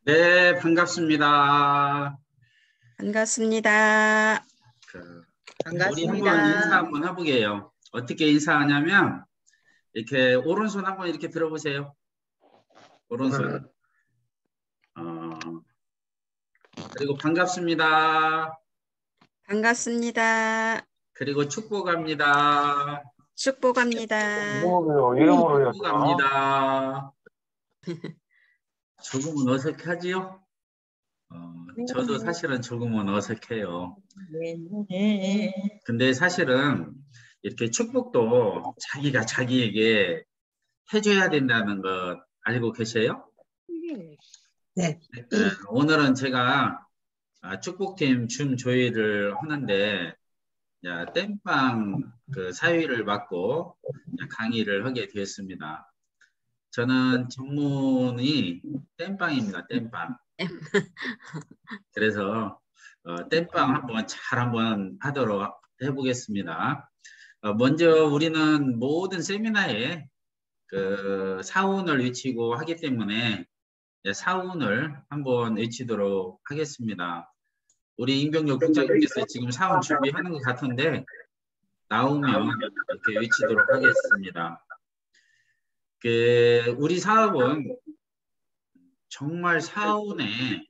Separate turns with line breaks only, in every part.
네, 반갑습니다.
반갑습니다.
우리 한번 인사 한번 해보게요. 어떻게 인사하냐면, 이렇게 오른손 한번 이렇게 들어보세요. 오른손. 그리고 반갑습니다.
반갑습니다.
그리고 축복합니다.
축복합니다.
축복합니다. 조금은 어색하지요? 저도 사실은 조금은 어색해요. 근데 사실은 이렇게 축복도 자기가 자기에게 해줘야 된다는 것 알고 계세요?
네.
오늘은 제가 축복팀 줌 조회를 하는데 땜빵 그 사위를 맡고 강의를 하게 되었습니다. 저는 전문이 땜빵입니다. 땜빵. 그래서 땜빵 한번 하도록 해보겠습니다. 먼저 우리는 모든 세미나에 그 사운을 외치고 하기 때문에 사운을 한번 외치도록 하겠습니다. 우리 임병혁 국장님께서 지금 사운 준비하는 것 같은데 나오면 이렇게 외치도록 하겠습니다. 우리 사업은 정말 사운에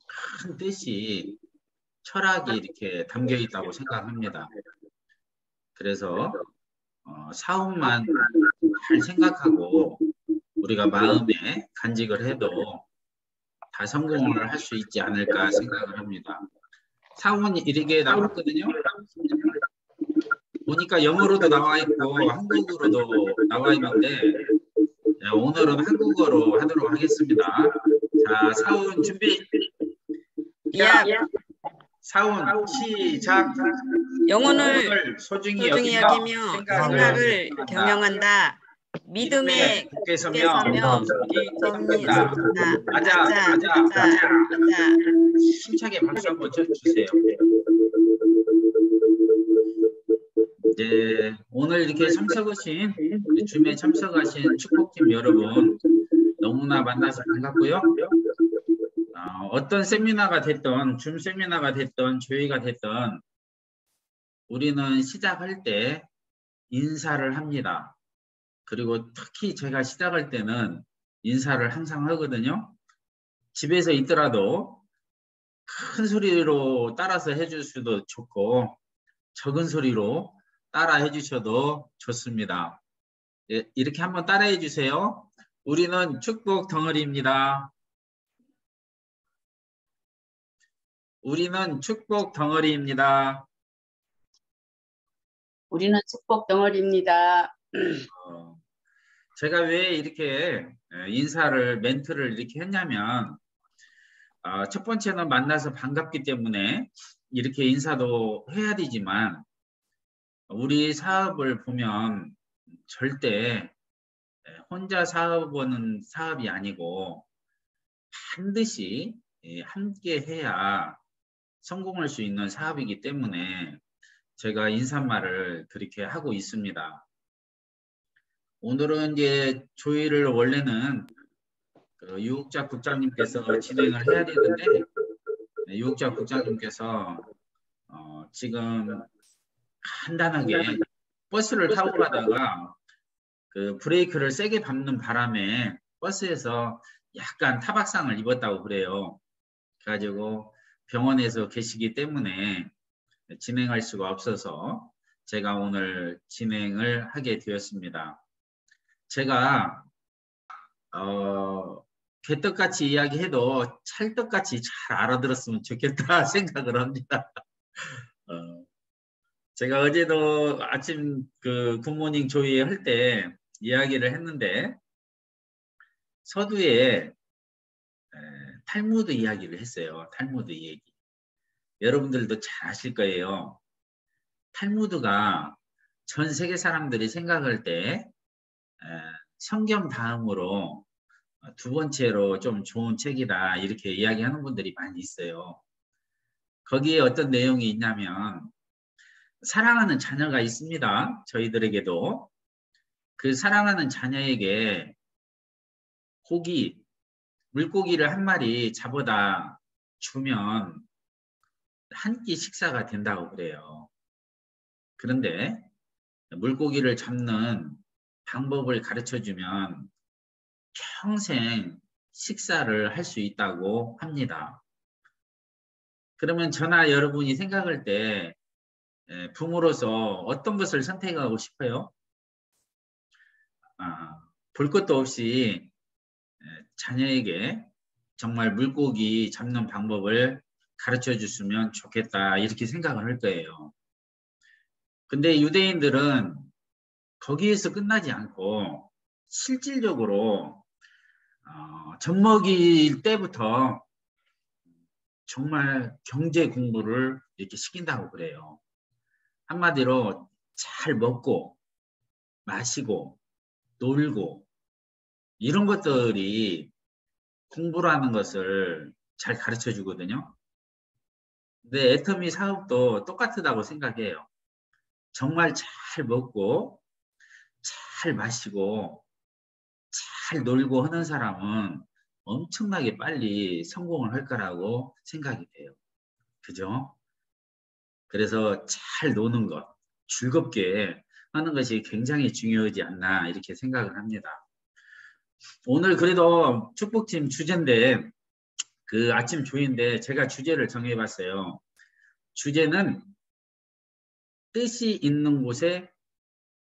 큰 뜻이 철학이 이렇게 담겨 있다고 생각합니다. 그래서 사운만 잘 생각하고 우리가 마음에 간직을 해도 다 성공을 할 수 있지 않을까 생각을 합니다. 사운이 이렇게 나왔거든요. 보니까 영어로도 나와 있고 한국어로도 나와 있는데 오늘은 한국어로 하도록 하겠습니다. 자, 사운 준비. 사운 시작.
영혼을
소중히
여기며 생각을 경영한다. 믿음에 굳게 서며 정리 맞아.
힘차게 박수 한번 쳐주세요. 이제 오늘 이렇게 참석하신 우리 줌에 참석하신 축복팀 여러분 너무나 만나서 반갑고요. 어떤 세미나가 됐던 줌 세미나가 됐던 조회가 됐던 우리는 시작할 때 인사를 합니다. 그리고 특히 제가 시작할 때는 인사를 항상 하거든요. 집에서 있더라도 큰 소리로 따라서 해줄 수도 좋고 적은 소리로 따라 해주셔도 좋습니다. 이렇게 한번 따라해 주세요. 우리는 축복 덩어리입니다. 우리는 축복 덩어리입니다.
우리는 축복 덩어리입니다.
제가 왜 이렇게 멘트를 이렇게 했냐면 첫 번째는 만나서 반갑기 때문에 이렇게 인사도 해야 되지만 우리 사업을 보면 절대 혼자 사업은 사업이 아니고 반드시 함께 해야 성공할 수 있는 사업이기 때문에 제가 인사말을 그렇게 하고 있습니다. 오늘은 이제 조회를 원래는 유욱자 국장님께서 진행을 해야 되는데 유욱자 국장님께서 지금 간단하게 버스를 타고 가다가 그 브레이크를 세게 밟는 바람에 버스에서 약간 타박상을 입었다고 그래요. 그래가지고 병원에서 계시기 때문에 진행할 수가 없어서 제가 오늘 진행을 하게 되었습니다. 제가 개떡같이 이야기해도 찰떡같이 잘 알아들었으면 좋겠다 생각을 합니다. 제가 어제도 아침 그 굿모닝 조이 할 때 이야기를 했는데 서두에 탈무드 이야기를 했어요. 탈무드 얘기. 여러분들도 잘 아실 거예요. 탈무드가 전 세계 사람들이 생각할 때 성경 다음으로 두 번째로 좀 좋은 책이다 이렇게 이야기하는 분들이 많이 있어요. 거기에 어떤 내용이 있냐면 사랑하는 자녀가 있습니다. 저희들에게도 그 사랑하는 자녀에게 혹이 물고기를 한 마리 잡아다 주면 한 끼 식사가 된다고 그래요. 그런데 물고기를 잡는 방법을 가르쳐주면 평생 식사를 할 수 있다고 합니다. 그러면 저나 여러분이 생각할 때 부모로서 어떤 것을 선택하고 싶어요? 볼 것도 없이 자녀에게 정말 물고기 잡는 방법을 가르쳐 줬으면 좋겠다 이렇게 생각을 할 거예요. 근데 유대인들은 거기에서 끝나지 않고 실질적으로 젖먹일 때부터 정말 경제 공부를 이렇게 시킨다고 그래요. 한마디로 잘 먹고 마시고 놀고 이런 것들이 공부라는 것을 잘 가르쳐 주거든요. 근데 애터미 사업도 똑같다고 생각해요. 정말 잘 먹고 잘 마시고 잘 놀고 하는 사람은 엄청나게 빨리 성공을 할 거라고 생각이 돼요. 그죠? 그래서 잘 노는 것, 즐겁게 하는 것이 굉장히 중요하지 않나 이렇게 생각을 합니다. 오늘 그래도 축복팀 주제인데 그 아침 조인데 제가 주제를 정해봤어요. 주제는 뜻이 있는 곳에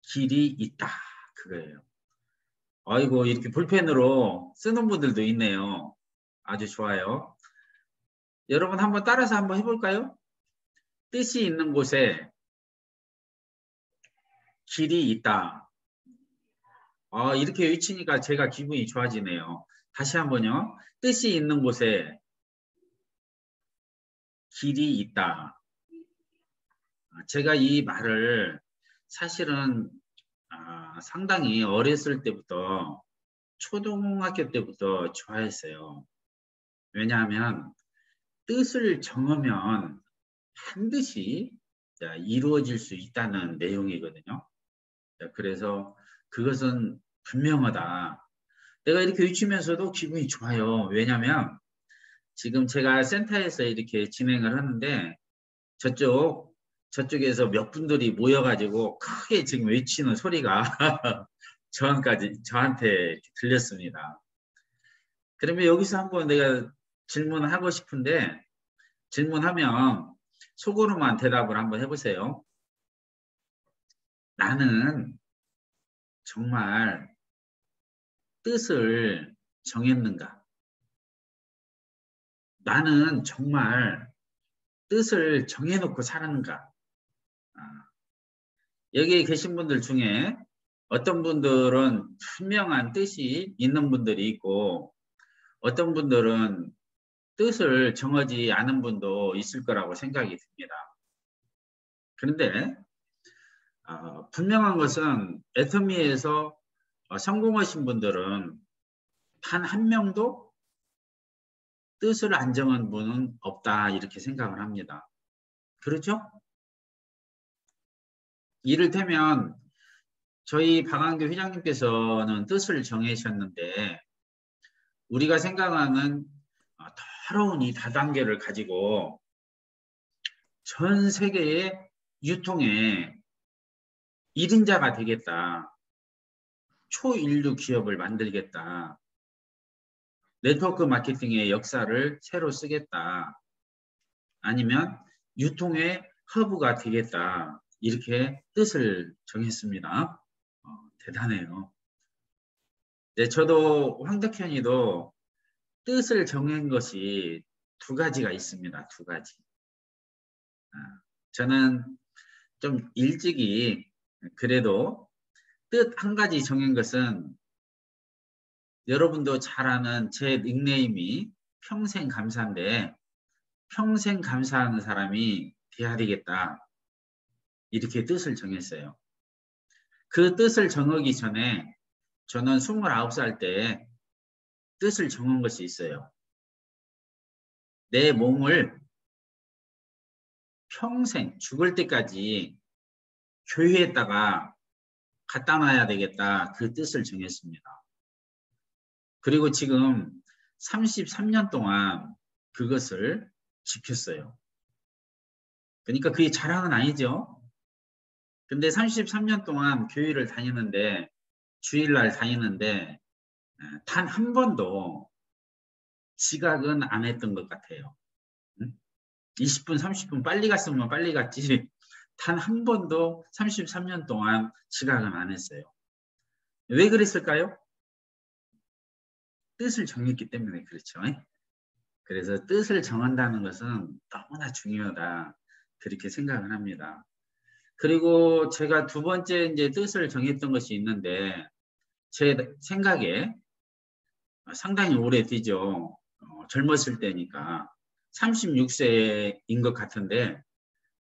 길이 있다. 그거예요. 아이고 이렇게 볼펜으로 쓰는 분들도 있네요. 아주 좋아요. 여러분 한번 따라서 한번 해볼까요? 뜻이 있는 곳에 길이 있다. 이렇게 외치니까 제가 기분이 좋아지네요. 다시 한번요. 뜻이 있는 곳에 길이 있다. 제가 이 말을 사실은 상당히 어렸을 때부터 초등학교 때부터 좋아했어요. 왜냐하면 뜻을 정하면 반드시 이루어질 수 있다는 내용이거든요. 그래서 그것은 분명하다. 내가 이렇게 외치면서도 기분이 좋아요. 왜냐하면 지금 제가 센터에서 이렇게 진행을 하는데 저쪽에서 몇 분들이 모여가지고 크게 지금 외치는 소리가 저한테 들렸습니다. 그러면 여기서 한번 내가 질문하고 싶은데 질문하면 속으로만 대답을 한번 해보세요. 나는 정말 뜻을 정했는가? 나는 정말 뜻을 정해놓고 살았는가? 여기에 계신 분들 중에 어떤 분들은 분명한 뜻이 있는 분들이 있고 어떤 분들은 뜻을 정하지 않은 분도 있을 거라고 생각이 듭니다. 그런데 분명한 것은 애터미에서 성공하신 분들은 단 한 명도 뜻을 안 정한 분은 없다 이렇게 생각을 합니다. 그렇죠? 이를테면 저희 박한교 회장님께서는 뜻을 정하셨는데 우리가 생각하는 더러운 이 다단계를 가지고 전 세계의 유통에 1인자가 되겠다. 초인류 기업을 만들겠다. 네트워크 마케팅의 역사를 새로 쓰겠다. 아니면 유통의 허브가 되겠다. 이렇게 뜻을 정했습니다. 대단해요. 네, 저도 황덕현이도 뜻을 정한 것이 두 가지가 있습니다. 두 가지. 저는 좀 일찍이 그래도 뜻 한 가지 정한 것은 여러분도 잘 아는 제 닉네임이 평생 감사인데 평생 감사하는 사람이 돼야 되겠다. 이렇게 뜻을 정했어요. 그 뜻을 정하기 전에 저는 29살 때 뜻을 정한 것이 있어요. 내 몸을 평생 죽을 때까지 교회에다가 갖다 놔야 되겠다. 그 뜻을 정했습니다. 그리고 지금 33년 동안 그것을 지켰어요. 그러니까 그게 자랑은 아니죠. 근데 33년 동안 교회를 다니는데, 주일날 다니는데 단 한 번도 지각은 안 했던 것 같아요. 20분, 30분 빨리 갔으면 빨리 갔지. 단 한 번도 33년 동안 지각은 안 했어요. 왜 그랬을까요? 뜻을 정했기 때문에 그렇죠. 그래서 뜻을 정한다는 것은 너무나 중요하다. 그렇게 생각을 합니다. 그리고 제가 두 번째 이제 뜻을 정했던 것이 있는데, 제 생각에 상당히 오래되죠. 젊었을 때니까 36세인 것 같은데,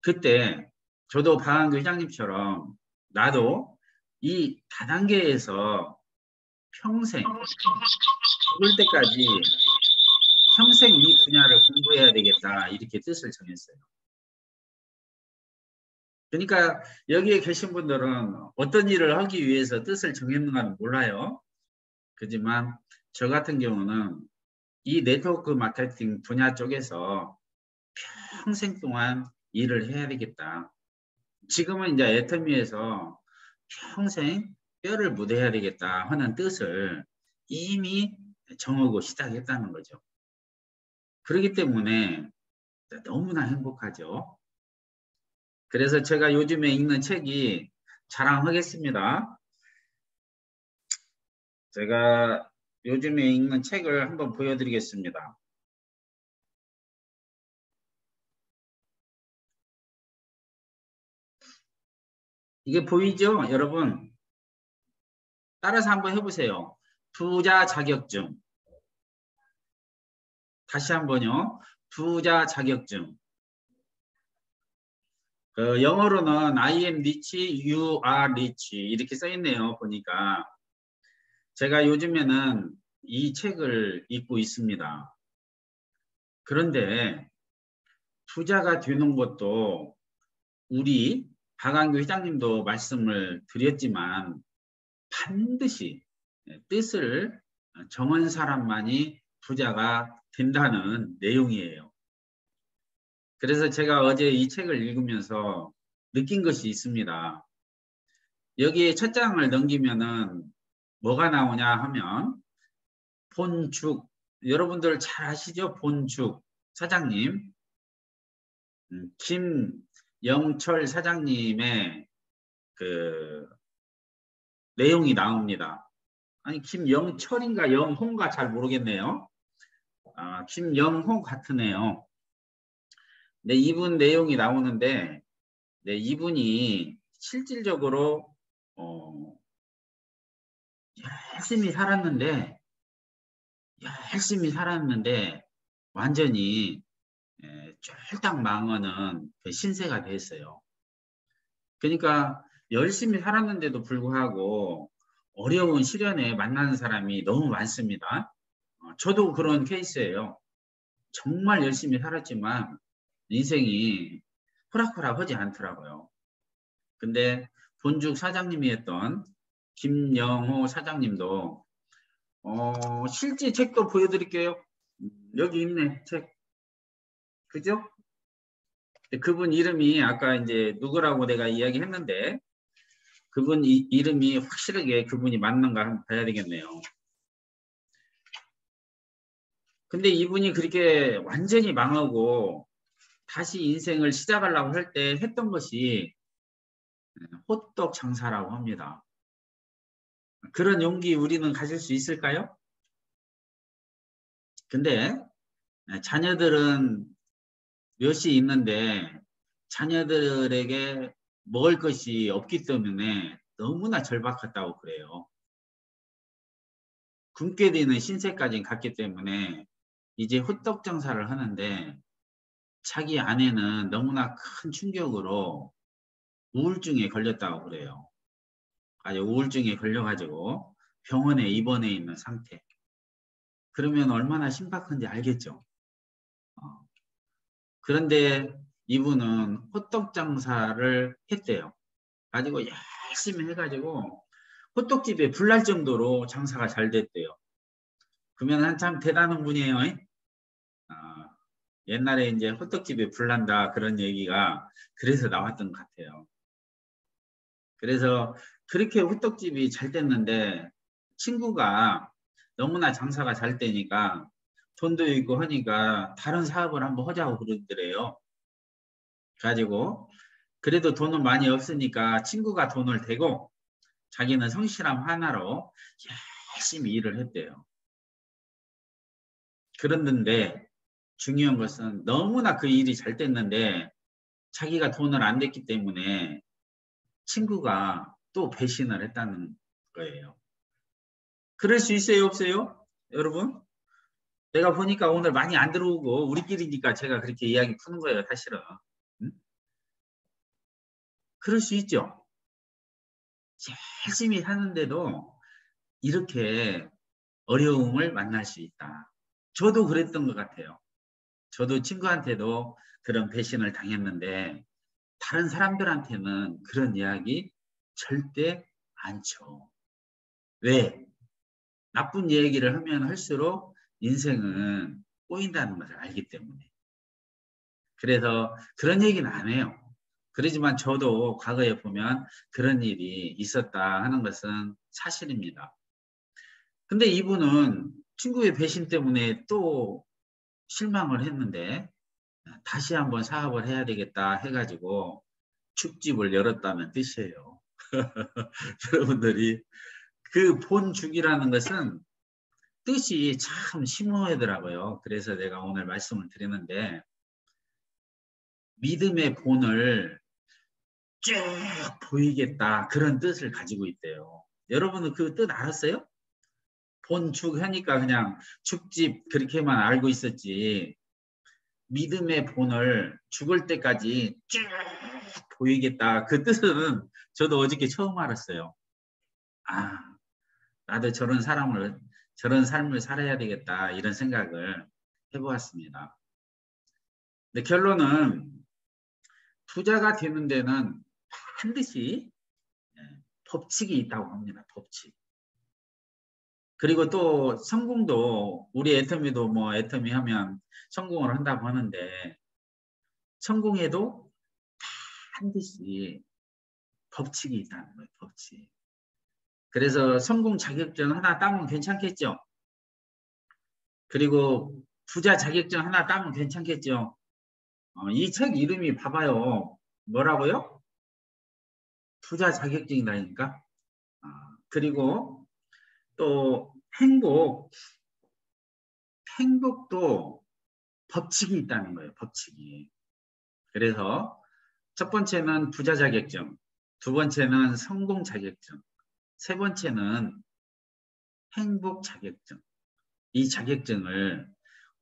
그때 저도 방학교 회장님처럼 나도 이 다단계에서 평생 죽을 때까지 평생 이 분야를 공부해야 되겠다, 이렇게 뜻을 정했어요. 그러니까 여기에 계신 분들은 어떤 일을 하기 위해서 뜻을 정했는가는 몰라요. 그렇지만 저 같은 경우는 이 네트워크 마케팅 분야 쪽에서 평생 동안 일을 해야 되겠다. 지금은 이제 애터미에서 평생 뼈를 묻어야 되겠다 하는 뜻을 이미 정하고 시작했다는 거죠. 그렇기 때문에 너무나 행복하죠. 그래서 제가 요즘에 읽는 책이, 자랑하겠습니다. 제가 요즘에 읽는 책을 한번 보여드리겠습니다. 이게 보이죠, 여러분? 따라서 한번 해보세요. 부자 자격증. 다시 한번요. 부자 자격증. 영어로는 I am rich, you are rich 이렇게 써있네요. 보니까 제가 요즘에는 이 책을 읽고 있습니다. 그런데 부자가 되는 것도, 우리 박완규 회장님도 말씀을 드렸지만, 반드시 뜻을 정한 사람만이 부자가 된다는 내용이에요. 그래서 제가 어제 이 책을 읽으면서 느낀 것이 있습니다. 여기에 첫 장을 넘기면은 뭐가 나오냐 하면, 본죽, 여러분들 잘 아시죠? 본죽 사장님, 김영철 사장님의 그 내용이 나옵니다. 아니, 김영철인가 영호인가 잘 모르겠네요. 김영호 같으네요. 네, 이분 내용이 나오는데, 네, 이분이 실질적으로 열심히 살았는데 완전히 쫄딱 망하는 그 신세가 됐어요. 그러니까 열심히 살았는데도 불구하고 어려운 시련에 만나는 사람이 너무 많습니다. 저도 그런 케이스예요. 정말 열심히 살았지만 인생이 호락호락하지 않더라고요. 근데 본죽 사장님이었던 김영호 사장님도 실제 책도 보여드릴게요. 여기 있네, 책. 그죠? 그분 이름이 아까 이제 누구라고 내가 이야기했는데, 그분 이름이 확실하게 그분이 맞는가 한번 봐야 되겠네요. 근데 이분이 그렇게 완전히 망하고 다시 인생을 시작하려고 할 때 했던 것이 호떡 장사라고 합니다. 그런 용기 우리는 가질 수 있을까요? 근데 자녀들은 몇이 있는데 자녀들에게 먹을 것이 없기 때문에 너무나 절박하다고 그래요. 굶게 되는 신세까지 갔기 때문에 이제 호떡 장사를 하는데, 자기 아내는 너무나 큰 충격으로 우울증에 걸렸다고 그래요. 아주 우울증에 걸려가지고 병원에 입원해 있는 상태. 그러면 얼마나 심각한지 알겠죠. 그런데 이분은 호떡 장사를 했대요. 가지고 열심히 해가지고 호떡집에 불날 정도로 장사가 잘 됐대요. 그러면 한참 대단한 분이에요. 옛날에 이제 호떡집에 불난다 그런 얘기가 그래서 나왔던 것 같아요. 그래서 그렇게 호떡집이 잘 됐는데 친구가 너무나 장사가 잘 되니까 돈도 있고 하니까 다른 사업을 한번 하자고 그러더래요. 가지고 그래도 돈은 많이 없으니까 친구가 돈을 대고 자기는 성실함 하나로 열심히 일을 했대요. 그랬는데 중요한 것은 너무나 그 일이 잘 됐는데 자기가 돈을 안 냈기 때문에 친구가 또 배신을 했다는 거예요. 그럴 수 있어요, 없어요? 여러분? 내가 보니까 오늘 많이 안 들어오고 우리끼리니까 제가 그렇게 이야기 푸는 거예요, 사실은. 응? 그럴 수 있죠. 열심히 사는데도 이렇게 어려움을 만날 수 있다. 저도 그랬던 것 같아요. 저도 친구한테도 그런 배신을 당했는데 다른 사람들한테는 그런 이야기 절대 안 쳐. 왜? 나쁜 얘기를 하면 할수록 인생은 꼬인다는 것을 알기 때문에. 그래서 그런 얘기는 안 해요. 그러지만 저도 과거에 보면 그런 일이 있었다 하는 것은 사실입니다. 근데 이분은 친구의 배신 때문에 또 실망을 했는데 다시 한번 사업을 해야 되겠다 해가지고 죽집을 열었다는 뜻이에요. 여러분들이 그 본죽이라는 것은 뜻이 참 심오하더라고요. 그래서 내가 오늘 말씀을 드리는데 믿음의 본을 쭉 보이겠다 그런 뜻을 가지고 있대요. 여러분은 그 뜻 알았어요? 본죽 하니까 그냥 죽집 그렇게만 알고 있었지 믿음의 본을 죽을 때까지 쭉 보이겠다 그 뜻은 저도 어저께 처음 알았어요. 아, 나도 저런 삶을 살아야 되겠다 이런 생각을 해보았습니다. 근데 결론은 부자가 되는 데는 반드시 법칙이 있다고 합니다. 법칙. 그리고 또 성공도 우리 애터미도 뭐 애터미 하면 성공을 한다고 하는데 성공해도 반드시 법칙이 있다는 거예요. 법칙. 그래서 성공 자격증 하나 따면 괜찮겠죠? 그리고 부자 자격증 하나 따면 괜찮겠죠? 이 책 이름이 봐봐요. 뭐라고요? 부자 자격증이라니까. 그리고 또 행복도 법칙이 있다는 거예요. 법칙이. 그래서 첫 번째는 부자 자격증, 두 번째는 성공 자격증, 세 번째는 행복 자격증. 이 자격증을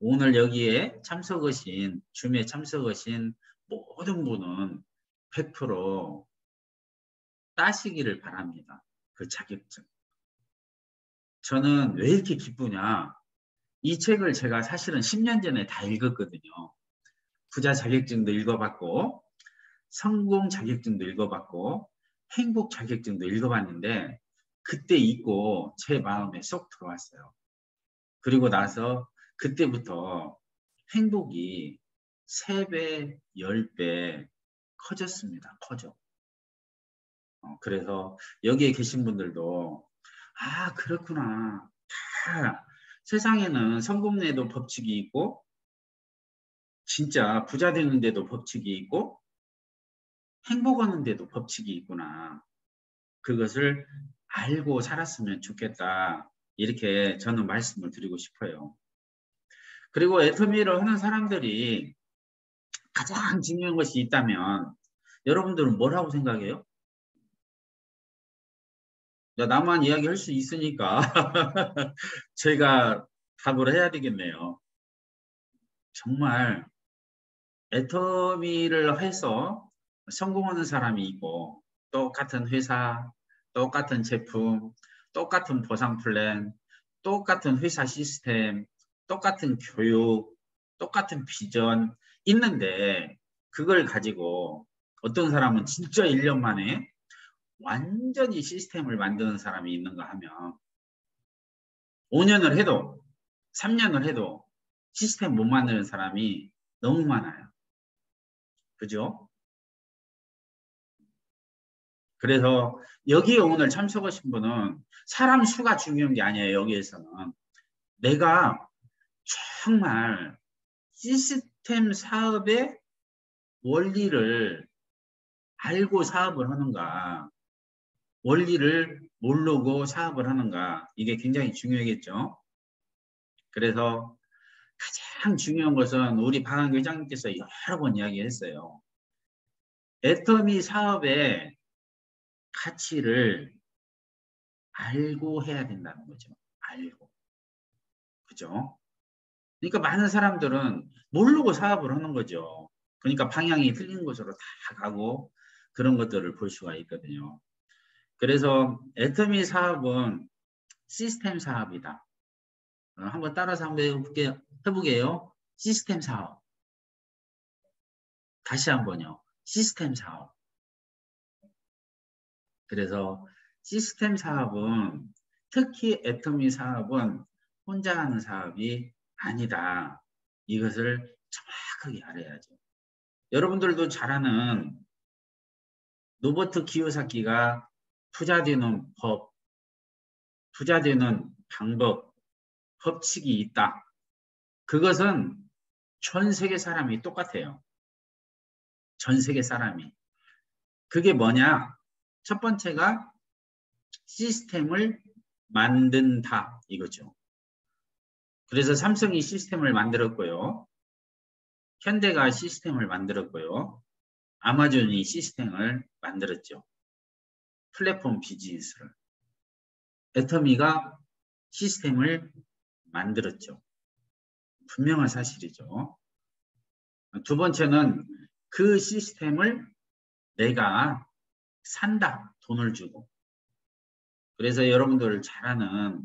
오늘 여기에 참석하신, 줌에 참석하신 모든 분은 100% 따시기를 바랍니다. 그 자격증. 저는 왜 이렇게 기쁘냐. 이 책을 제가 사실은 10년 전에 다 읽었거든요. 부자 자격증도 읽어봤고 성공 자격증도 읽어봤고 행복 자격증도 읽어봤는데 그때 읽고 제 마음에 쏙 들어왔어요. 그리고 나서 그때부터 행복이 3배, 10배 커졌습니다. 커져. 그래서 여기에 계신 분들도 아 그렇구나. 다 세상에는 성공에도 법칙이 있고 진짜 부자 되는데도 법칙이 있고 행복하는데도 법칙이 있구나. 그것을 알고 살았으면 좋겠다. 이렇게 저는 말씀을 드리고 싶어요. 그리고 애터미를 하는 사람들이 가장 중요한 것이 있다면 여러분들은 뭐라고 생각해요? 나만 이야기할 수 있으니까 제가 답을 해야 되겠네요. 정말 애터미를 해서 성공하는 사람이 있고 똑같은 회사, 똑같은 제품, 똑같은 보상 플랜, 똑같은 회사 시스템, 똑같은 교육, 똑같은 비전 있는데 그걸 가지고 어떤 사람은 진짜 1년 만에 완전히 시스템을 만드는 사람이 있는가 하면 5년을 해도 3년을 해도 시스템 못 만드는 사람이 너무 많아요. 그죠? 그래서 여기에 오늘 참석하신 분은 사람 수가 중요한 게 아니에요. 여기에서는. 내가 정말 시스템 사업의 원리를 알고 사업을 하는가, 원리를 모르고 사업을 하는가, 이게 굉장히 중요하겠죠. 그래서 가장 중요한 것은 우리 박한규 회장님께서 여러 번 이야기했어요. 애터미 사업의 가치를 알고 해야 된다는 거죠. 알고. 그죠? 그러니까 많은 사람들은 모르고 사업을 하는 거죠. 그러니까 방향이 틀린 곳으로 다 가고 그런 것들을 볼 수가 있거든요. 그래서 애터미 사업은 시스템 사업이다. 한번 따라서 한번 해보게요. 시스템 사업. 다시 한번요. 시스템 사업. 그래서 시스템 사업은 특히 애터미 사업은 혼자 하는 사업이 아니다. 이것을 정확하게 알아야죠. 여러분들도 잘 아는 노버트 키요사키가 투자되는 법, 투자되는 방법, 법칙이 있다. 그것은 전 세계 사람이 똑같아요. 전 세계 사람이. 그게 뭐냐? 첫 번째가 시스템을 만든다 이거죠. 그래서 삼성이 시스템을 만들었고요. 현대가 시스템을 만들었고요. 아마존이 시스템을 만들었죠. 플랫폼 비즈니스를. 애터미가 시스템을 만들었죠. 분명한 사실이죠. 두 번째는 그 시스템을 내가 산다. 돈을 주고. 그래서 여러분들 잘 아는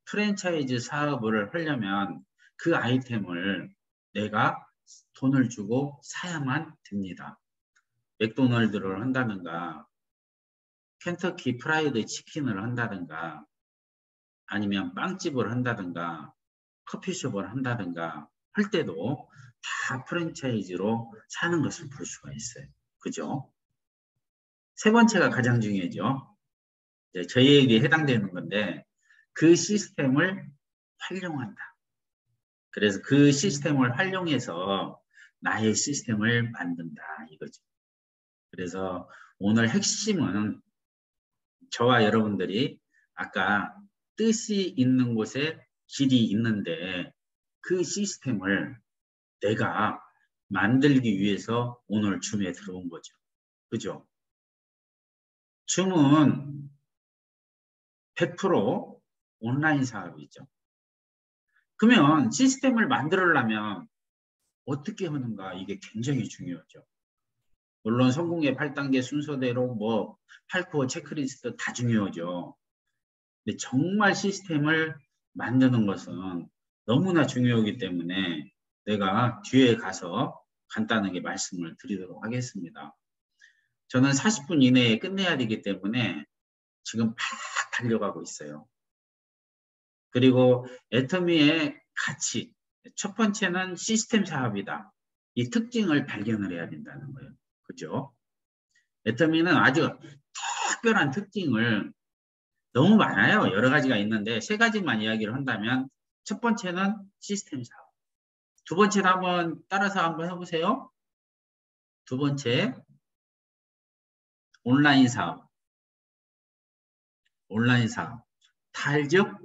프랜차이즈 사업을 하려면 그 아이템을 내가 돈을 주고 사야만 됩니다. 맥도날드를 한다든가 켄터키 프라이드 치킨을 한다든가 아니면 빵집을 한다든가 커피숍을 한다든가 할 때도 다 프랜차이즈로 사는 것을 볼 수가 있어요. 그죠? 세 번째가 가장 중요하죠. 저희에게 해당되는 건데 그 시스템을 활용한다. 그래서 그 시스템을 활용해서 나의 시스템을 만든다 이거죠. 그래서 오늘 핵심은 저와 여러분들이 아까 뜻이 있는 곳에 길이 있는데 그 시스템을 내가 만들기 위해서 오늘 줌에 들어온 거죠. 그죠? 줌은 100% 온라인 사업이죠. 그러면 시스템을 만들려면 어떻게 하는가 이게 굉장히 중요하죠. 물론 성공의 8단계 순서대로 뭐 8코어 체크리스트 다 중요하죠. 근데 정말 시스템을 만드는 것은 너무나 중요하기 때문에 내가 뒤에 가서 간단하게 말씀을 드리도록 하겠습니다. 저는 40분 이내에 끝내야 되기 때문에 지금 막 달려가고 있어요. 그리고 애터미의 가치, 첫 번째는 시스템 사업이다. 이 특징을 발견을 해야 된다는 거예요. 그죠? 애터미는 아주 특별한 특징을 너무 많아요. 여러 가지가 있는데 세 가지만 이야기를 한다면 첫 번째는 시스템 사업. 두 번째는 한번 따라서 한번 해보세요. 두 번째 온라인 사업. 온라인 사업. 다 알죠?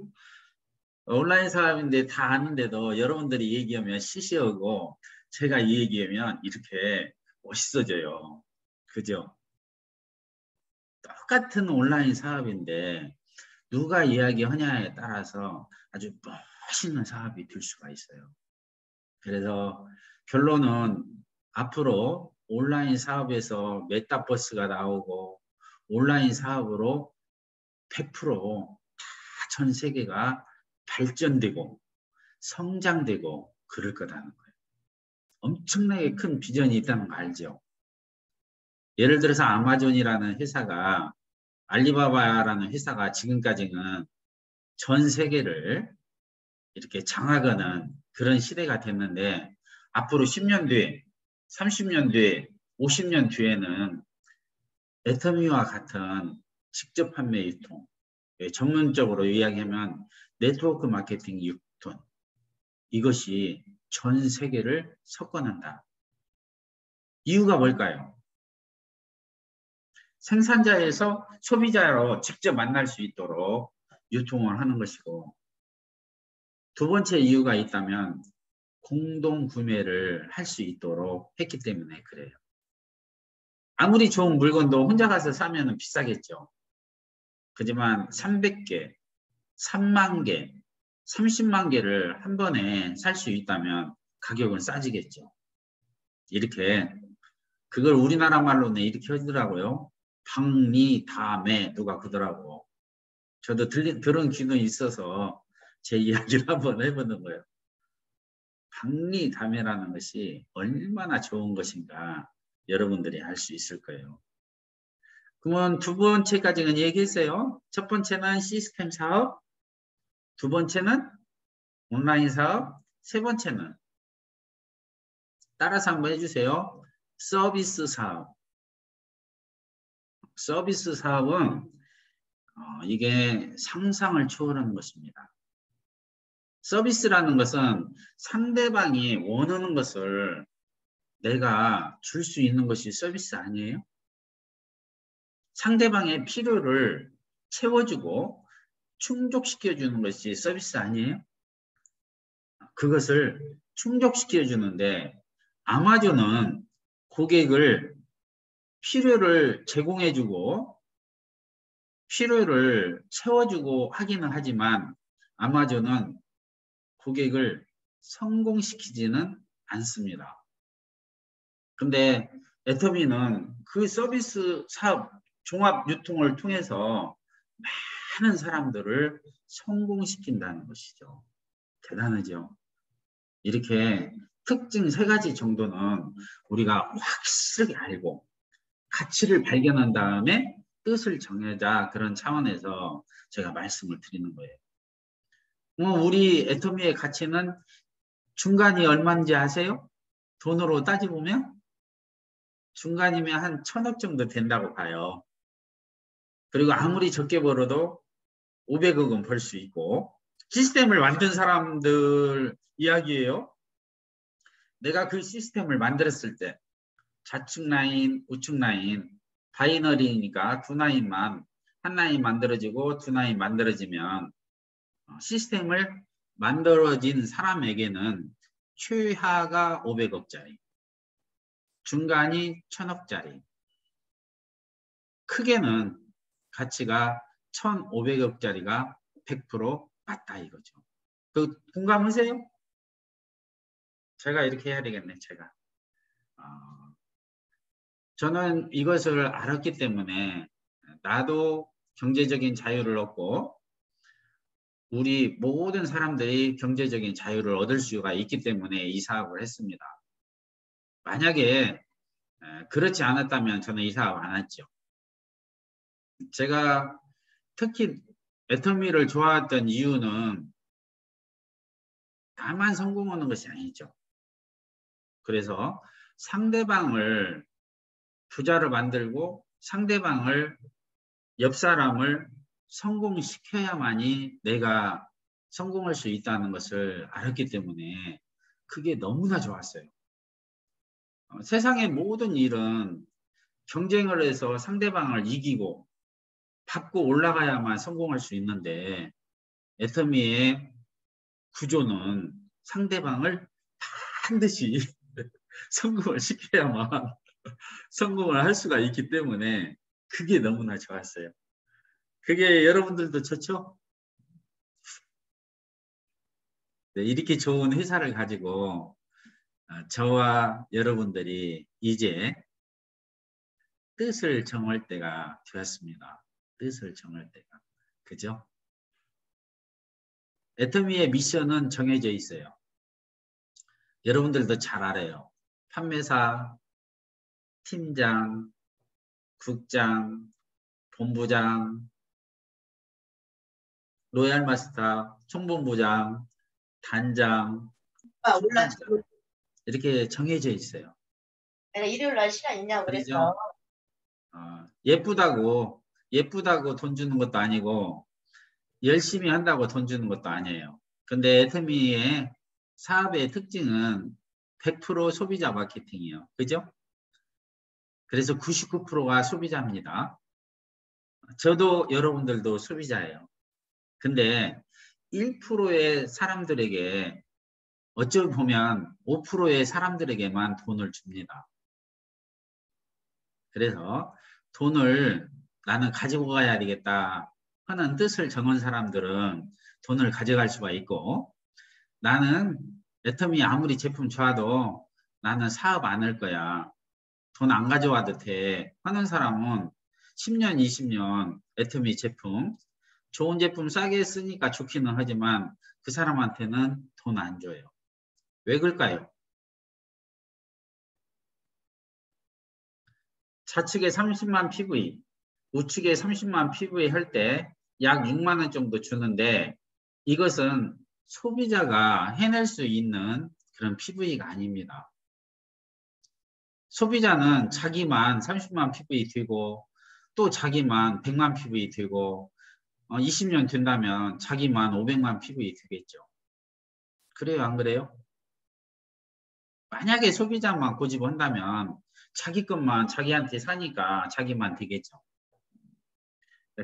온라인 사업인데 다 아는데도 여러분들이 얘기하면 시시하고 제가 이 얘기하면 이렇게 멋있어져요. 그죠? 똑같은 온라인 사업인데 누가 이야기하냐에 따라서 아주 멋있는 사업이 될 수가 있어요. 그래서 결론은 앞으로 온라인 사업에서 메타버스가 나오고 온라인 사업으로 100% 전 세계가 발전되고 성장되고 그럴 거라는 거예요. 엄청나게 큰 비전이 있다는 거 알죠? 예를 들어서 아마존이라는 회사가 알리바바라는 회사가 지금까지는 전 세계를 이렇게 장악하는 그런 시대가 됐는데 앞으로 10년 뒤에, 30년 뒤에, 50년 뒤에는 애터미와 같은 직접 판매 유통, 전문적으로 이야기하면 네트워크 마케팅 유통, 이것이 전 세계를 석권한다. 이유가 뭘까요? 생산자에서 소비자로 직접 만날 수 있도록 유통을 하는 것이고, 두 번째 이유가 있다면 공동 구매를 할 수 있도록 했기 때문에 그래요. 아무리 좋은 물건도 혼자 가서 사면 비싸겠죠. 하지만 300개, 3만 개, 30만 개를 한 번에 살 수 있다면 가격은 싸지겠죠. 이렇게 그걸 우리나라 말로는 이렇게 하더라고요. 박리다매 누가 그러더라고. 저도 들은 귀는 있어서 제 이야기를 한번 해보는 거예요. 박리다매라는 것이 얼마나 좋은 것인가 여러분들이 알 수 있을 거예요. 그러면 두 번째까지는 얘기했어요. 첫 번째는 시스템 사업, 두 번째는 온라인 사업, 세 번째는 따라서 한번 해주세요. 서비스 사업. 서비스 사업은 이게 상상을 초월하는 것입니다. 서비스라는 것은 상대방이 원하는 것을 내가 줄 수 있는 것이 서비스 아니에요? 상대방의 필요를 채워주고 충족시켜주는 것이 서비스 아니에요? 그것을 충족시켜주는데 아마존은 고객을 필요를 제공해주고 필요를 채워주고 하기는 하지만 아마존은 고객을 성공시키지는 않습니다. 근데 애터미는 그 서비스 사업 종합 유통을 통해서 많은 사람들을 성공시킨다는 것이죠. 대단하죠. 이렇게 특징 3가지 정도는 우리가 확실하게 알고 가치를 발견한 다음에 뜻을 정하자, 그런 차원에서 제가 말씀을 드리는 거예요. 우리 애터미의 가치는 중간이 얼마인지 아세요? 돈으로 따지보면 중간이면 한 1000억 정도 된다고 봐요. 그리고 아무리 적게 벌어도 500억은 벌 수 있고, 시스템을 만든 사람들 이야기예요. 내가 그 시스템을 만들었을 때 좌측 라인, 우측 라인, 바이너리니까 두 라인만, 한 라인 만들어지고 두 라인 만들어지면 시스템을 만들어진 사람에게는 최하가 500억짜리, 중간이 1000억짜리, 크게는 가치가 1500억짜리가 100% 맞다 이거죠. 그 공감하세요? 제가 이렇게 해야 되겠네, 제가. 저는 이것을 알았기 때문에 나도 경제적인 자유를 얻고 우리 모든 사람들이 경제적인 자유를 얻을 수가 있기 때문에 이 사업을 했습니다. 만약에 그렇지 않았다면 저는 이 사업 안 했죠. 제가 특히 애터미를 좋아했던 이유는 나만 성공하는 것이 아니죠. 그래서 상대방을 부자로 만들고 상대방을 옆 사람을 성공시켜야만이 내가 성공할 수 있다는 것을 알았기 때문에 그게 너무나 좋았어요. 세상의 모든 일은 경쟁을 해서 상대방을 이기고 밟고 올라가야만 성공할 수 있는데 애터미의 구조는 상대방을 반드시 성공을 시켜야만 성공을 할 수가 있기 때문에 그게 너무나 좋았어요. 그게 여러분들도 좋죠? 네, 이렇게 좋은 회사를 가지고 저와 여러분들이 이제 뜻을 정할 때가 되었습니다. 뜻을 정할 때가. 그죠? 애터미의 미션은 정해져 있어요. 여러분들도 잘 알아요. 판매사, 팀장, 국장, 본부장, 로얄마스터, 총본부장, 단장, 이렇게 정해져 있어요.
내가 일요일 날 시간 있냐고 그랬어.
예쁘다고 돈 주는 것도 아니고 열심히 한다고 돈 주는 것도 아니에요. 근데 애터미의 사업의 특징은 100% 소비자 마케팅이에요. 그죠? 그래서 99%가 소비자입니다. 저도 여러분들도 소비자예요. 근데 1%의 사람들에게 어찌 보면 5%의 사람들에게만 돈을 줍니다. 그래서 돈을 나는 가지고 가야 되겠다 하는 뜻을 정한 사람들은 돈을 가져갈 수가 있고, 나는 애터미 아무리 제품 좋아도 나는 사업 안 할 거야, 돈 안 가져와도 돼 하는 사람은 10년, 20년 애터미 제품, 좋은 제품 싸게 쓰니까 좋기는 하지만 그 사람한테는 돈 안 줘요. 왜 그럴까요? 좌측에 30만 PV, 우측에 30만 PV 할 때 약 6만 원 정도 주는데, 이것은 소비자가 해낼 수 있는 그런 PV가 아닙니다. 소비자는 자기만 30만 PV 되고 또 자기만 100만 PV 되고 20년 된다면 자기만 500만 PV 되겠죠. 그래요, 안 그래요? 만약에 소비자만 고집한다면 자기 것만 자기한테 사니까 자기만 되겠죠.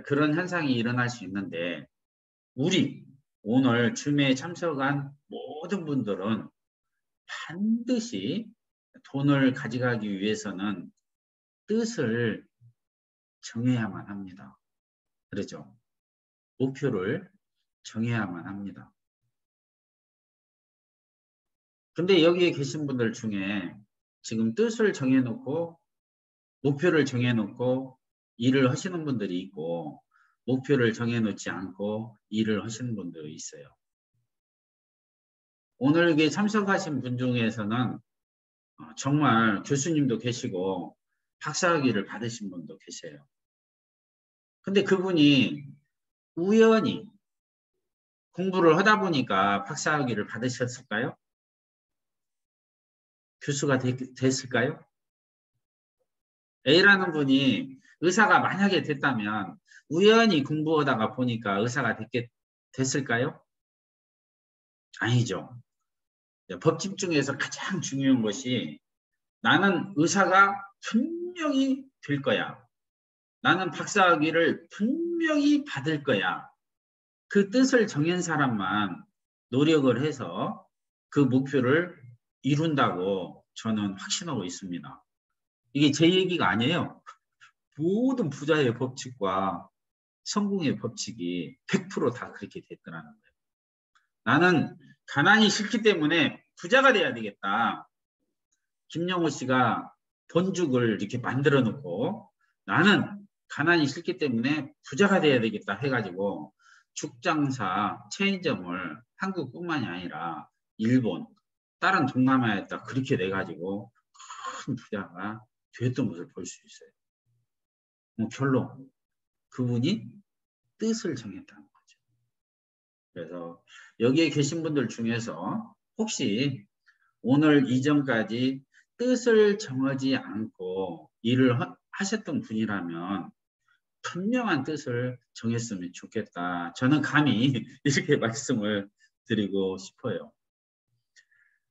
그런 현상이 일어날 수 있는데, 우리 오늘 줌에 참석한 모든 분들은 반드시 돈을 가져가기 위해서는 뜻을 정해야만 합니다. 그렇죠? 목표를 정해야만 합니다. 근데 여기에 계신 분들 중에 지금 뜻을 정해놓고 목표를 정해놓고 일을 하시는 분들이 있고, 목표를 정해놓지 않고 일을 하시는 분들이 있어요. 오늘 여기 참석하신 분 중에서는 정말 교수님도 계시고 박사학위를 받으신 분도 계세요. 근데 그분이 우연히 공부를 하다 보니까 박사학위를 받으셨을까요? 교수가 됐을까요? A라는 분이 의사가 만약에 됐다면 우연히 공부하다가 보니까 의사가 됐을까요? 아니죠. 법칙 중에서 가장 중요한 것이, 나는 의사가 분명히 될 거야, 나는 박사학위를 분명히 받을 거야, 그 뜻을 정한 사람만 노력을 해서 그 목표를 이룬다고 저는 확신하고 있습니다. 이게 제 얘기가 아니에요. 모든 부자의 법칙과 성공의 법칙이 100% 다 그렇게 됐더라는 거예요. 나는 가난이 싫기 때문에 부자가 돼야 되겠다. 김영호 씨가 본죽을 이렇게 만들어 놓고 나는 가난이 싫기 때문에 부자가 돼야 되겠다 해가지고 죽장사 체인점을 한국뿐만이 아니라 일본, 다른 동남아에다 그렇게 내가지고 큰 부자가 됐던 것을 볼 수 있어요. 결론, 그분이 뜻을 정했다는 거죠. 그래서 여기에 계신 분들 중에서 혹시 오늘 이전까지 뜻을 정하지 않고 일을 하셨던 분이라면 분명한 뜻을 정했으면 좋겠다, 저는 감히 이렇게 말씀을 드리고 싶어요.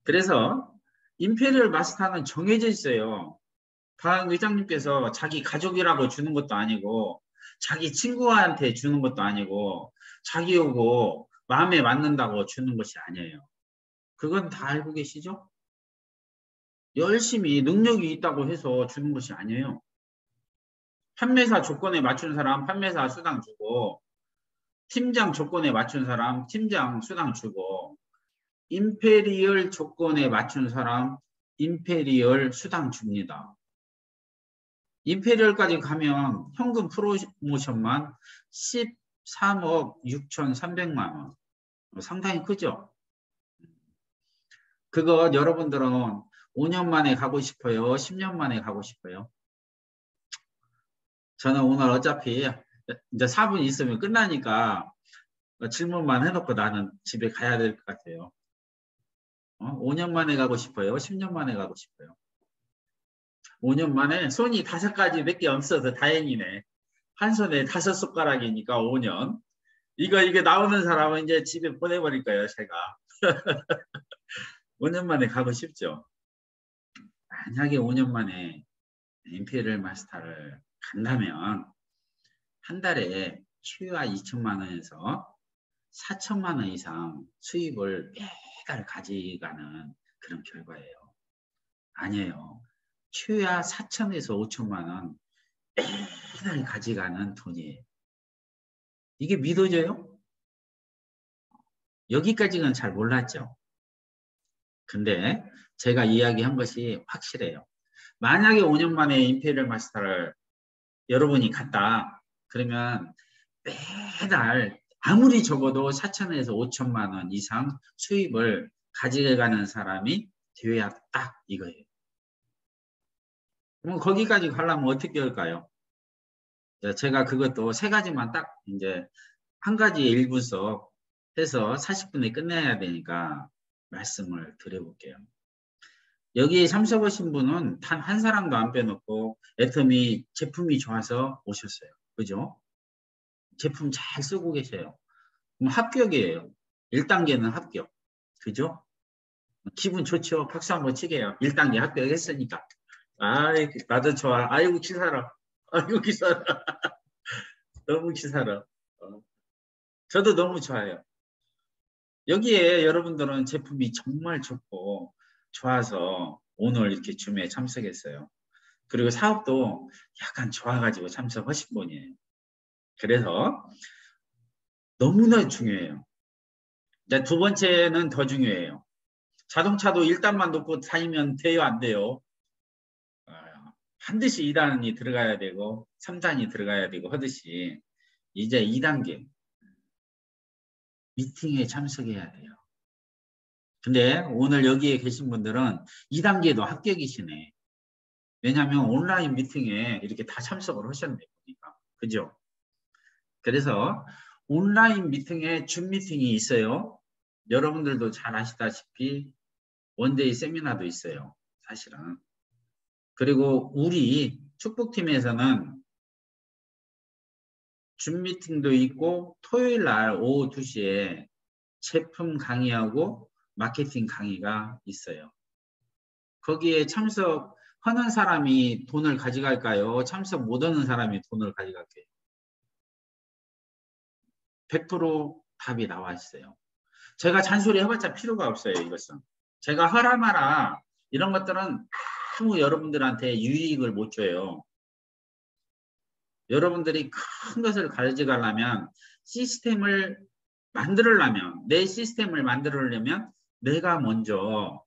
그래서 임페리얼 마스터는 정해져 있어요. 박 의장님께서 자기 가족이라고 주는 것도 아니고 자기 친구한테 주는 것도 아니고 자기하고 마음에 맞는다고 주는 것이 아니에요. 그건 다 알고 계시죠? 열심히 능력이 있다고 해서 주는 것이 아니에요. 판매사 조건에 맞춘 사람 판매사 수당 주고, 팀장 조건에 맞춘 사람 팀장 수당 주고, 임페리얼 조건에 맞춘 사람 임페리얼 수당 줍니다. 임페리얼까지 가면 현금 프로모션만 13억 6,300만 원. 상당히 크죠? 그거 여러분들은 5년 만에 가고 싶어요? 10년 만에 가고 싶어요? 저는 오늘 어차피 이제 4분 있으면 끝나니까 질문만 해놓고 나는 집에 가야 될 것 같아요. 5년 만에 가고 싶어요? 10년 만에 가고 싶어요? 5년 만에 손이 5가지밖에 없어서 다행이네. 한 손에 5손가락이니까 5년. 이게 나오는 사람은 이제 집에 보내버릴 거예요, 제가. 5년 만에 가고 싶죠. 만약에 5년 만에 임페리얼 마스터를 간다면 한 달에 최하 2천만 원에서 4천만 원 이상 수입을 매달 가져가는 그런 결과예요. 아니에요. 최하 4천에서 5천만 원 매달 가져가는 돈이에요. 이게 믿어져요? 여기까지는 잘 몰랐죠. 근데 제가 이야기한 것이 확실해요. 만약에 5년 만에 임페리얼 마스터를 여러분이 갔다 그러면 매달 아무리 적어도 4천에서 5천만 원 이상 수입을 가져가는 사람이 되어야 딱 이거예요. 그럼 거기까지 가려면 어떻게 할까요? 제가 그것도 3가지만 딱 이제 한 가지 일분석 해서 40분에 끝내야 되니까 말씀을 드려볼게요. 여기에 참석하신 분은 단 한 사람도 안 빼놓고 애터미 제품이 좋아서 오셨어요. 그죠? 제품 잘 쓰고 계세요. 그럼 합격이에요. 1단계는 합격. 그죠? 기분 좋죠? 박수 한번 치게요. 1단계 합격했으니까. 아이, 나도 좋아. 아이고, 기사라. 아이고, 기사라. 너무 기사라. 저도 너무 좋아요. 여기에 여러분들은 제품이 정말 좋고 좋아서 오늘 이렇게 줌에 참석했어요. 그리고 사업도 약간 좋아가지고 참석하신 분이에요. 그래서 너무나 중요해요. 이제 2번째는 더 중요해요. 자동차도 1단만 놓고 다니면 돼요, 안 돼요? 반드시 2단이 들어가야 되고 3단이 들어가야 되고 하듯이 이제 2단계 미팅에 참석해야 돼요. 근데 오늘 여기에 계신 분들은 2단계도 합격이시네. 왜냐하면 온라인 미팅에 이렇게 다 참석을 하셨네. 보니까. 그죠? 그래서 온라인 미팅에 줌 미팅이 있어요. 여러분들도 잘 아시다시피 원데이 세미나도 있어요. 사실은. 그리고 우리 축복팀에서는 줌 미팅도 있고 토요일 날 오후 2시에 제품 강의하고 마케팅 강의가 있어요. 거기에 참석하는 사람이 돈을 가져갈까요? 참석 못하는 사람이 돈을 가져갈게요. 100% 답이 나와 있어요. 제가 잔소리 해봤자 필요가 없어요. 이것은. 제가 하라 마라 이런 것들은 아무 여러분들한테 유익을 못 줘요. 여러분들이 큰 것을 가져가려면 시스템을 만들려면 내 시스템을 만들려면 내가 먼저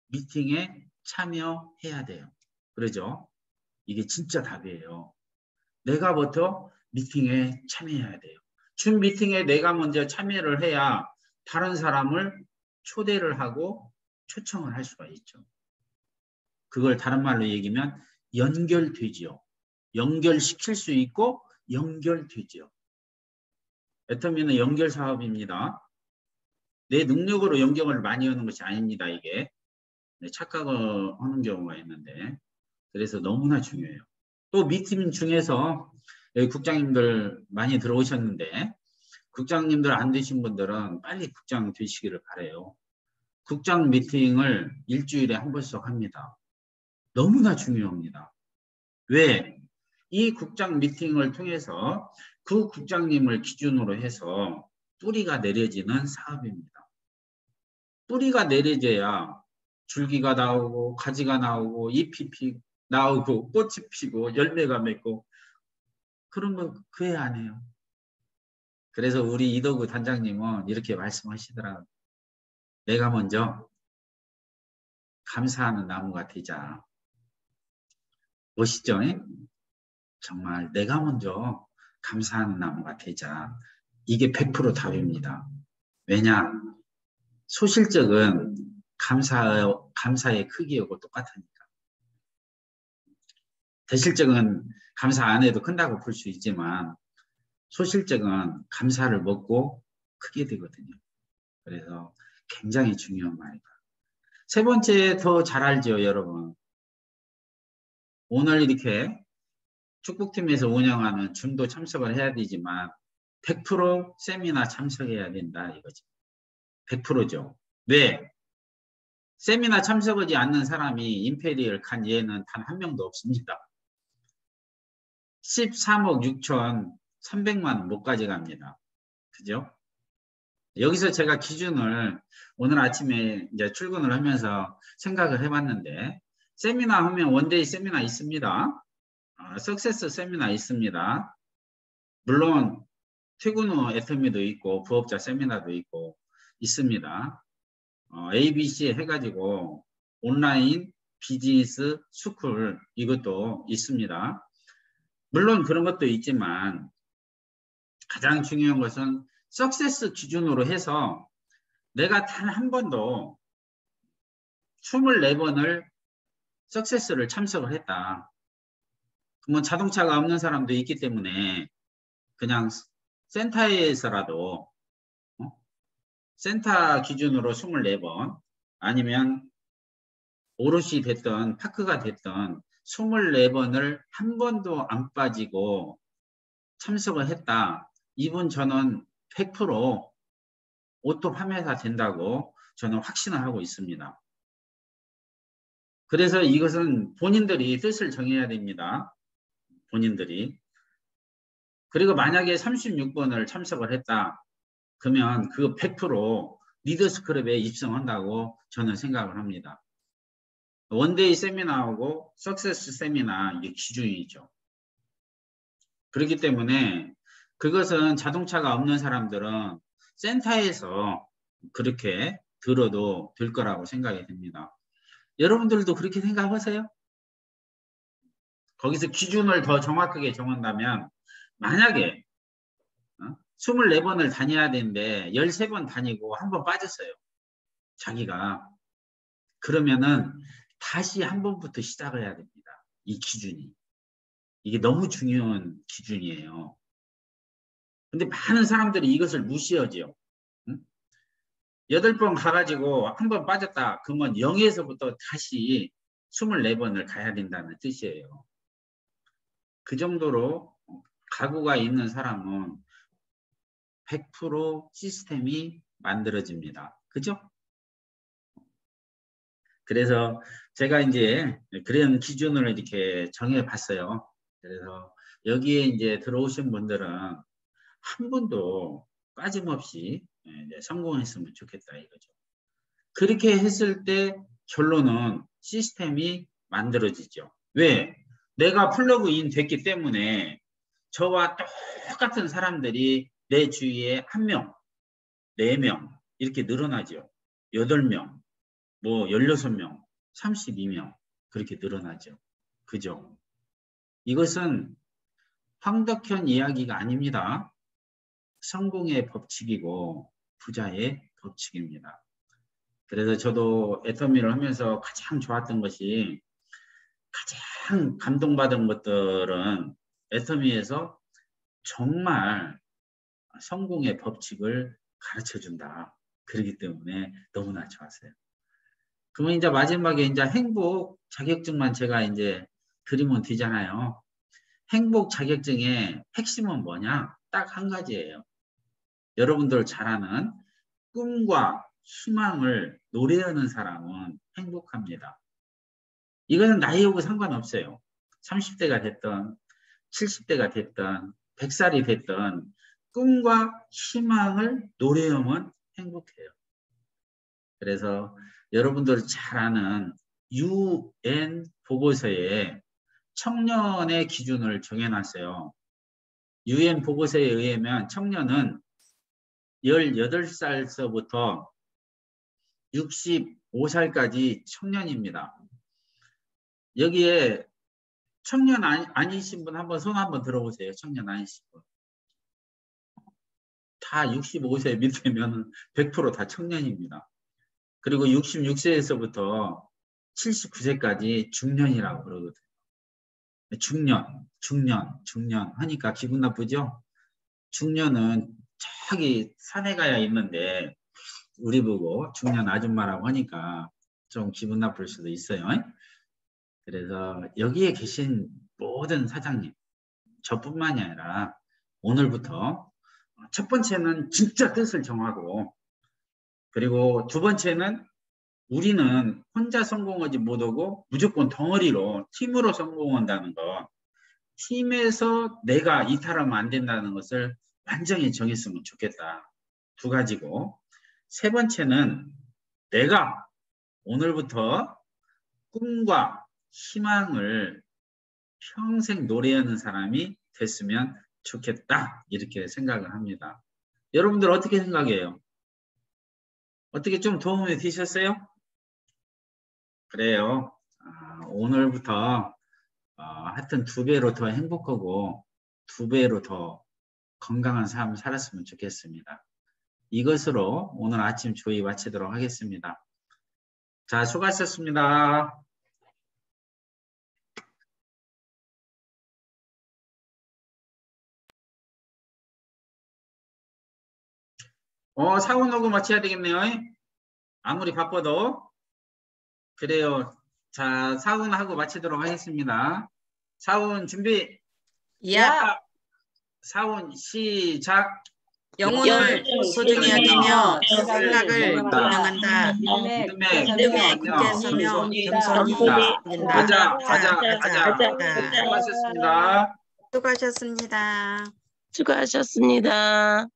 미팅에 참여해야 돼요. 그러죠? 이게 진짜 답이에요. 내가 먼저 미팅에 참여해야 돼요. 줌 미팅에 내가 먼저 참여를 해야 다른 사람을 초대를 하고 초청을 할 수가 있죠. 그걸 다른 말로 얘기하면 연결되지요. 연결시킬 수 있고 연결되지요. 애터미는 연결 사업입니다. 내 능력으로 연결을 많이 하는 것이 아닙니다. 이게 착각을 하는 경우가 있는데 그래서 너무나 중요해요. 또 미팅 중에서 여기 국장님들 많이 들어오셨는데 국장님들 안 되신 분들은 빨리 국장 되시기를 바라요. 국장 미팅을 일주일에 한 번씩 합니다. 너무나 중요합니다. 왜? 이 국장 미팅을 통해서 그 국장님을 기준으로 해서 뿌리가 내려지는 사업입니다. 뿌리가 내려져야 줄기가 나오고 가지가 나오고 잎이 나오고 꽃이 피고 열매가 맺고 그런 거 그애 안 해요. 그래서 우리 이덕우 단장님은 이렇게 말씀하시더라고요. 내가 먼저 감사하는 나무가 되자. 멋있죠? 정말 내가 먼저 감사하는 나무가 되자. 이게 100% 답입니다. 왜냐? 소실적은 감사의 크기하고 똑같으니까. 대실적은 감사 안 해도 큰다고 볼 수 있지만 소실적은 감사를 먹고 크게 되거든요. 그래서 굉장히 중요한 말이다. 세 번째 더 잘 알죠, 여러분. 오늘 이렇게 축복팀에서 운영하는 줌도 참석을 해야 되지만 100% 세미나 참석해야 된다 이거죠. 100%죠. 왜? 세미나 참석하지 않는 사람이 임페리얼 간 예는 단 한 명도 없습니다. 13억 6천 3백만 원 못 가져갑니다. 그죠? 여기서 제가 기준을 오늘 아침에 이제 출근을 하면서 생각을 해봤는데, 세미나 하면 원데이 세미나 있습니다. 석세스 세미나 있습니다. 물론 퇴근 후 애터미도 있고 부업자 세미나도 있고 있습니다. ABC 해가지고 온라인 비즈니스 스쿨 이것도 있습니다. 물론 그런 것도 있지만 가장 중요한 것은 석세스 기준으로 해서 내가 단 한 번도 24번을 석세스를 참석을 했다. 그러면 자동차가 없는 사람도 있기 때문에 그냥 센터에서라도 센터 기준으로 24번 아니면 오롯이 됐던 파크가 됐던 24번을 한 번도 안 빠지고 참석을 했다. 이분 저는 100% 오토 판매사 된다고 저는 확신을 하고 있습니다. 그래서 이것은 본인들이 뜻을 정해야 됩니다. 본인들이. 그리고 만약에 36번을 참석을 했다. 그러면 그 100% 리더스클럽에 입성한다고 저는 생각을 합니다. 원데이 세미나하고 석세스 세미나 이게 기준이죠. 그렇기 때문에 그것은 자동차가 없는 사람들은 센터에서 그렇게 들어도 될 거라고 생각이 됩니다. 여러분들도 그렇게 생각하세요? 거기서 기준을 더 정확하게 정한다면 만약에 24번을 다녀야 되는데 13번 다니고 한 번 빠졌어요. 자기가. 그러면은 다시 한 번부터 시작을 해야 됩니다. 이 기준이. 이게 너무 중요한 기준이에요. 근데 많은 사람들이 이것을 무시하죠. 8번 가가지고 한 번 빠졌다. 그러면 0에서부터 다시 24번을 가야 된다는 뜻이에요. 그 정도로 각오가 있는 사람은 100% 시스템이 만들어집니다. 그죠? 그래서 제가 이제 그런 기준을 이렇게 정해 봤어요. 그래서 여기에 이제 들어오신 분들은 한 번도 빠짐없이 이제 성공했으면 좋겠다 이거죠. 그렇게 했을 때 결론은 시스템이 만들어지죠. 왜? 내가 플러그인 됐기 때문에 저와 똑같은 사람들이 내 주위에 1명, 4명 이렇게 늘어나죠. 8명, 뭐 16명, 32명 그렇게 늘어나죠. 그죠? 이것은 황덕현 이야기가 아닙니다. 성공의 법칙이고 부자의 법칙입니다. 그래서 저도 애터미를 하면서 가장 좋았던 것이 가장 감동받은 것들은 애터미에서 정말 성공의 법칙을 가르쳐준다. 그렇기 때문에 너무나 좋았어요. 그러면 이제 마지막에 이제 행복 자격증만 제가 이제 드리면 되잖아요. 행복 자격증의 핵심은 뭐냐? 딱 한 가지예요. 여러분들 잘 아는 꿈과 희망을 노래하는 사람은 행복합니다. 이거는 나이하고 상관없어요. 30대가 됐든 70대가 됐든 100살이 됐든 꿈과 희망을 노래하면 행복해요. 그래서 여러분들 잘 아는 UN 보고서에 청년의 기준을 정해놨어요. UN 보고서에 의하면 청년은 18살서부터 65살까지 청년입니다. 여기에 청년 아니신 분 한번 손 한번 들어보세요. 청년 아니신 분. 다 65세 밑에면 100% 다 청년입니다. 그리고 66세에서부터 79세까지 중년이라고 그러거든요. 중년 하니까 기분 나쁘죠? 중년은 저기 산에 가야 있는데 우리 보고 중년 아줌마라고 하니까 좀 기분 나쁠 수도 있어요. 그래서 여기에 계신 모든 사장님, 저뿐만이 아니라 오늘부터 첫 번째는 진짜 뜻을 정하고, 그리고 두 번째는 우리는 혼자 성공하지 못하고 무조건 덩어리로 팀으로 성공한다는 거, 팀에서 내가 이탈하면 안 된다는 것을 완전히 정했으면 좋겠다. 두 가지고, 세 번째는 내가 오늘부터 꿈과 희망을 평생 노래하는 사람이 됐으면 좋겠다. 이렇게 생각을 합니다. 여러분들 어떻게 생각해요? 어떻게 좀 도움이 되셨어요? 그래요. 오늘부터 하여튼 2배로 더 행복하고 2배로 더 건강한 삶을 살았으면 좋겠습니다. 이것으로 오늘 아침 조의 마치도록 하겠습니다. 자, 수고하셨습니다. 사원하고 마쳐야 되겠네요. 아무리 바빠도. 그래요. 자, 사원하고 마치도록 하겠습니다. 사원 준비.
야.
사원 시작.
영혼을 소중히 여기며 생각을 경영한다.
믿음의
굳게 서며 겸손히
가자. 수고하셨습니다.
수고하셨습니다.
수고하셨습니다.